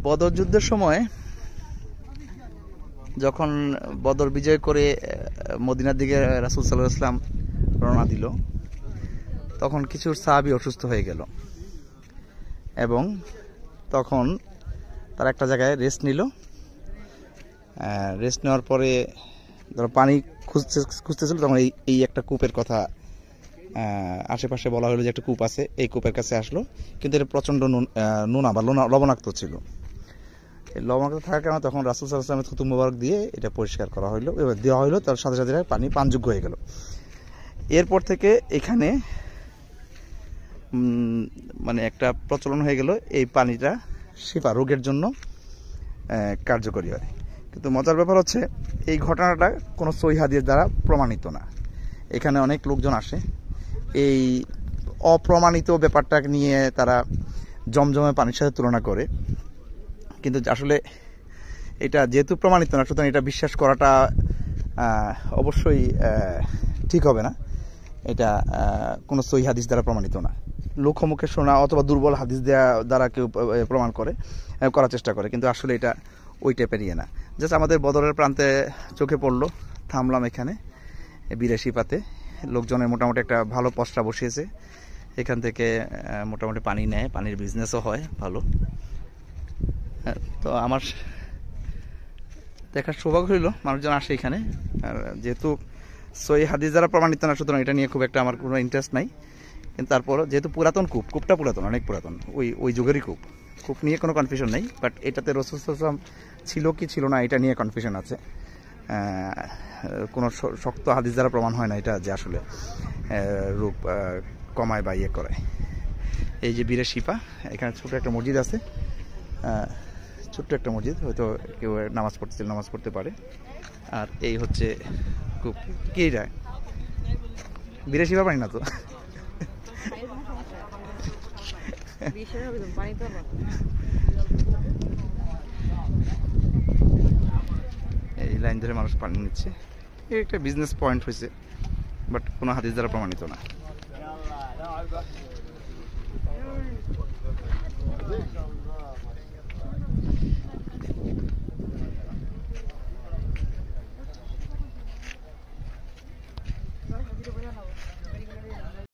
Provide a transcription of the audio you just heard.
বদর যুদ্ধের সময় যখন বদর বিজয় করে মদিনার দিকে রাসূল সাল্লাল্লাহু আলাইহি ওয়াসাল্লাম রওনা দিল, তখন কিছু সাহাবী অসুস্থ হয়ে গেল এবং তখন তারা একটা জায়গায় রেস্ট নিল। রেস্ট নেওয়ার পরে ধরো পানি খুঁজতেছিল, তখন এই একটা কূপের কথা আশেপাশে বলা হলো যে একটা কূপ আছে, এই কূপের কাছে আসলো, কিন্তু এটা প্রচণ্ড নোনা বা লবণাক্ত ছিল। এই লবণাক্ত থাকার কারণে তখন রাসূল সাল্লাল্লাহু আলাইহি ওয়াসাল্লামের থুতু মোবারক দিয়ে এটা পরিষ্কার করা হলো, দেওয়া হলো, তার সাথে সাথে পানি পানযোগ্য হয়ে গেল। এরপর থেকে এখানে মানে একটা প্রচলন হয়ে গেল এই পানিটা শিফা রোগের জন্য কার্যকরী হয়। কিন্তু মজার ব্যাপার হচ্ছে এই ঘটনাটা কোনো সহিহ হাদিস দ্বারা প্রমাণিত না। এখানে অনেক লোকজন আসে, এই অপ্রমাণিত ব্যাপারটা নিয়ে তারা জমজমে পানির সাথে তুলনা করে, কিন্তু আসলে এটা যেহেতু প্রমাণিত না, সুতরাং এটা বিশ্বাস করাটা অবশ্যই ঠিক হবে না। এটা কোনো সহিহ হাদিস দ্বারা প্রমাণিত না। লোকমুখে শোনা অথবা দুর্বল হাদিস দ্বারা কেউ প্রমাণ করার চেষ্টা করে, কিন্তু আসলে এটা ওই টাইপের ইয়ে না। জাস্ট আমাদের বদরের প্রান্তে চোখে পড়লো, থামলাম এখানে বিরাশিপাতে। লোকজনের মোটামুটি একটা ভালো পসরা বসিয়েছে, এখান থেকে মোটামুটি পানি নেয়, পানির বিজনেসও হয় ভালো। তো আমার দেখার সৌভাগ্য হইল, মানুষজন আসে এখানে। আর যেহেতু সহিহ হাদিস দ্বারা প্রমাণিত না, সুতরাং এটা নিয়ে খুব একটা আমার কোনো ইন্টারেস্ট নাই। কিন্তু তারপরও যেহেতু পুরাতন কূপটা পুরাতন, অনেক পুরাতন, ওই যুগেরই কূপ নিয়ে কোনো কনফিউশন নেই। বাট এটাতে রাসূল সাল্লাল্লাহু আলাইহি ওয়াসাল্লাম ছিল কি ছিল না এটা নিয়ে কনফিউশন আছে। কোনো শক্ত হাদিস দ্বারা প্রমাণ হয় না এটা যে আসলে রূপ কমায় বা ইয়ে করে। এই যে বীরের শিপা, এখানে ছোট একটা মসজিদ আছে, ছোট্ট একটা মসজিদ, হয়তো কেউ নামাজ পড়তে পারে। আর এই হচ্ছে কূপ। কি এটা বীরের শিপা পানি না তো? এই লাইন ধরে মানুষ পানি নিচ্ছে, এই একটা বিজনেস পয়েন্ট হয়েছে, বাট কোনো হাদিস দ্বারা প্রমাণিত না।